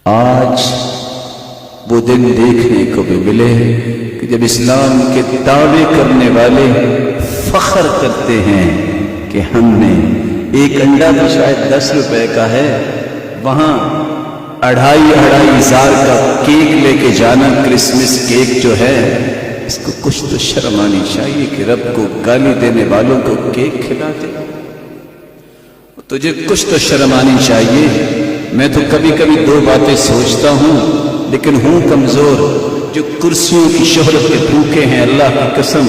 آج وہ دن دیکھنے کو بھی ملے کہ جب اسلام کے دعوے کرنے والے فخر کرتے ہیں کہ ہم نے ایک انڈا تو شاید 10 روپے کا ہے، وہاں 2,500 کا کیک لے کے جانا، کرسمس کیک جو ہے، اس کو کچھ تو شرم آنی چاہیے کہ رب کو گالی دینے والوں کو کیک کھلاتے۔ تجھے کچھ تو شرم آنی چاہیے۔ میں تو کبھی کبھی 2 باتیں سوچتا ہوں، لیکن ہوں کمزور۔ جو کرسیوں کی شہرت کے بھوکے ہیں، اللہ کی قسم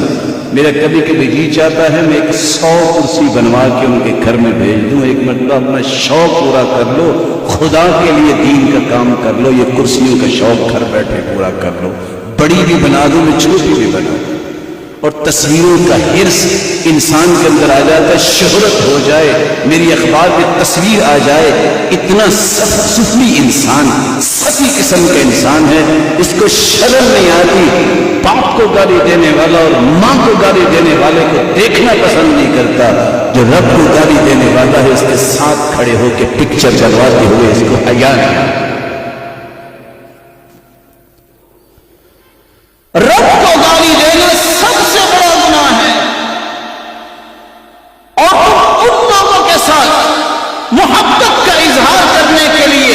میرا کبھی کبھی جی چاہتا ہے میں 100 کرسی بنوا کے ان کے گھر میں بھیج دوں۔ ایک مرتبہ اپنا شوق پورا کر لو، خدا کے لیے دین کا کام کر لو، یہ کرسیوں کا شوق گھر بیٹھے پورا کر لو۔ بڑی بھی بنا دوں، میں چھوٹی بھی بنا دوں، اور تصویروں کا حرص انسان کے اندر آ جاتا ہے، شہرت ہو جائے، میری اخبار میں تصویر آ جائے۔ اتنا سفلی انسان، سفلی قسم کا انسان ہے، اس کو شرم نہیں آتی۔ باپ کو گالی دینے والا اور ماں کو گالی دینے والے کو دیکھنا پسند نہیں کرتا۔ جو رب کو گالی دینے والا ہے، اس کے ساتھ کھڑے ہو کے پکچر چلواتے ہوئے اس کو حیا نہیں۔ رب کو گالی دینا سب سے بڑا گناہ ہے، اور تم ان لوگوں کے ساتھ محبت کا اظہار کرنے کے لیے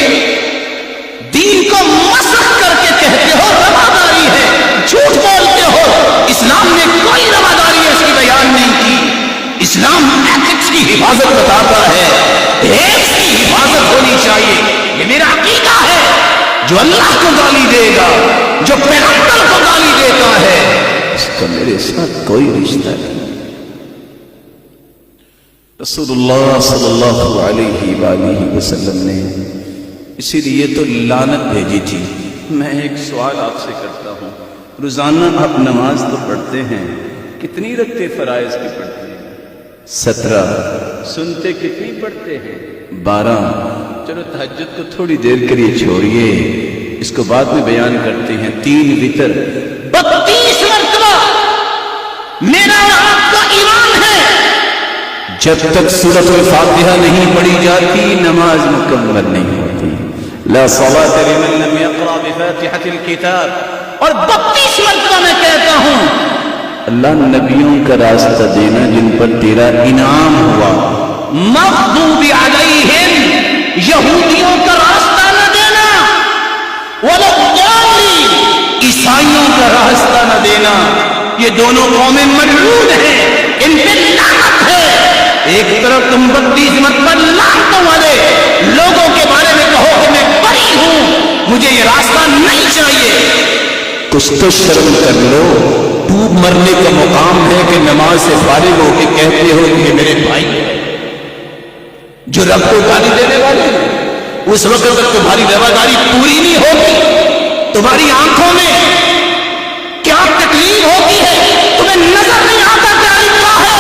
دین کو مسخ کر کے کہتے ہو رواداری ہے، جھوٹ بولتے ہو۔ اسلام نے کوئی رواداری ایسی بیان نہیں کی۔ اسلام ایتھکس کی حفاظت بتاتا ہے، ایتھکس کی حفاظت ہونی چاہیے۔ یہ میرا عقیدہ ہے۔ جو اللہ کو گالی دے گا، جو پیغمبر کو گالی دیتا ہے، اس کا میرے ساتھ کوئی رشتہ نہیں۔ رسول اللہ صلی اللہ علیہ وآلہ وسلم نے اسی لیے تو لعنت بھیجی تھی۔ میں ایک سوال آپ سے کرتا ہوں، روزانہ آپ نماز تو پڑھتے ہیں، کتنی رکعتیں فرائض کی پڑھتے ہیں؟ 17۔ سنتے کتنی پڑھتے ہیں؟ 12۔ چلو تہجد کو تھوڑی دیر کے لیے چھوڑیے، اس کو بعد میں بیان کرتے ہیں۔ 3 وتر 32 مرتبہ میرا اور آپ کا ایمان ہے، جب تک سورۃ الفاتحہ نہیں پڑھی جاتی نماز مکمل نہیں ہوتی۔ لا صلاۃ لمن لم يقرأ بفاتحة الكتاب۔ اور 32 مرتبہ میں کہتا ہوں اللہ نبیوں کا راستہ دینا جن پر تیرا انعام ہوا، مغضوب علیہم، یہودیوں کا راستہ نہ دینا، ولا الضالین، عیسائیوں کا راستہ نہ دینا۔ یہ دونوں قومیں ملعون ہیں، ان پہ لعنت ہے۔ ایک طرف تم 32 مرتبہ لعنتوں والے لوگوں کے بارے میں کہو کہ میں بری ہوں، مجھے یہ راستہ نہیں چاہیے۔ کچھ تو شرم کر لو۔ ڈوب مرنے کا مقام ہے کہ نماز سے فارغ ہو کے کہتے ہو کہ میرے بھائی جو رب کو گالی دینے والے ہیں، اس وقت تک تمہاری رواداری پوری نہیں ہوگی۔ تمہاری آنکھوں میں کیا تکلیف ہوتی ہے، تمہیں نظر نہیں آتا کیا لکھا ہے،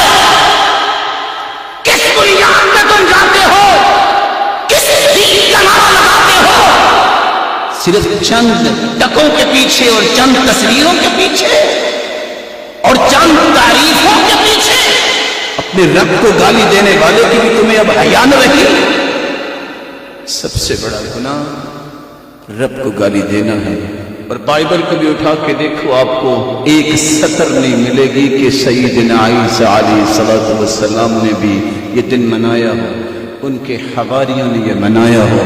کس بنیاد پہ تم جاتے ہو، کس دین کا نعرہ لگاتے ہو، صرف چند ٹکوں کے پیچھے اور چند تصویروں کے پیچھے اور چند تعریفوں کے پیچھے۔ اپنے رب کو گالی دینے والے کی بھی تمہیں اب حیا نہ رہی۔ سب سے بڑا گناہ رب کو گالی دینا ہے۔ اور بائبل کو بھی اٹھا کے دیکھو، آپ کو ایک سطر نہیں ملے گی کہ سیدنا عیسیٰ علیہ السلام نے بھی یہ دن منایا ہو، ان کے حواریوں نے یہ منایا ہو۔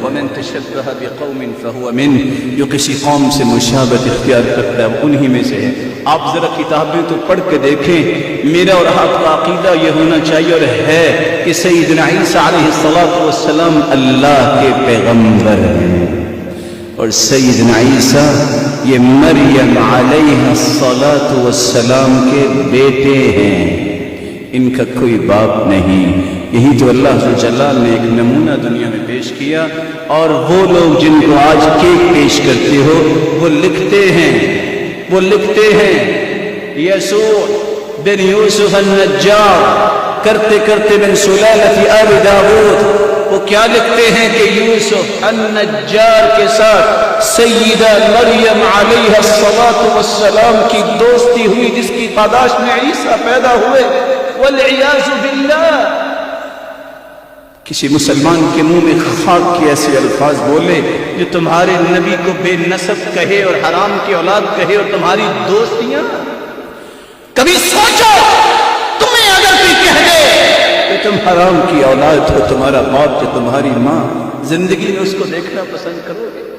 وَمَن تَشَبَّهَ بِقَوْمٍ فَهُوَ مِنْهُ، جو کسی قوم سے مشابہت اختیار کرتا ہے وہ انہی میں سے ہے۔ آپ ذرا کتابیں تو پڑھ کے دیکھیں، میرا اور آپ کا عقیدہ یہ ہونا چاہیے اور ہے کہ سیدنا عیسیٰ علیہ السلام اللہ کے پیغمبر ہیں، اور سیدنا عیسیٰ یہ مریم علیہ السلام کے بیٹے ہیں، ان کا کوئی باپ نہیں۔ یہی تو اللہ جلال نے ایک نمونہ دنیا میں پیش کیا، اور وہ لوگ جن کو آج کیک پیش کرتے ہو وہ لکھتے ہیں یسوع بن یوسف النجار کرتے کرتے بن سلالۃ آل داؤد۔ وہ کیا لکھتے ہیں کہ یوسف النجار کے ساتھ سیدہ مریم علیہ السلام کی دوستی ہوئی، جس کی پاداش میں عیسیٰ پیدا ہوئے، والعیاذ باللہ۔ کسی مسلمان کے منہ میں خاک کے ایسے الفاظ بولے، جو تمہارے نبی کو بے نسب کہے اور حرام کی اولاد کہے اور تمہاری دوستیاں. کبھی سوچو تمہیں اگر کوئی کہہ دے کہ تم حرام کی اولاد ہو، تمہارا باپ جو تمہاری ماں، زندگی میں اس کو دیکھنا پسند کرو گے؟